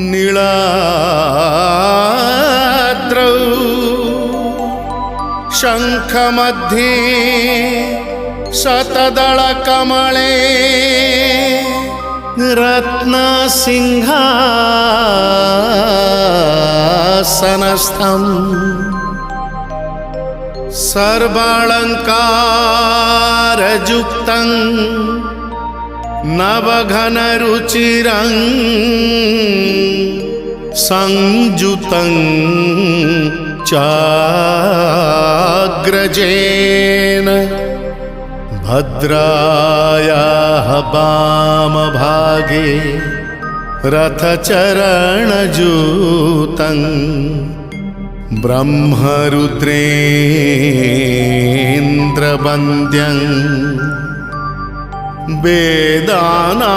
नीलाद्रौ शङ्खमध्ये शतदलकमले रत्नसिंहासनस्थम् सर्वालङ्कारयुक्तं नवघनरुचिरं संयुतं चाग्रजेन भद्रायाः वामभागे रथचरणयुतं ब्रह्मरुद्रेन्द्रवन्द्यं वेदानां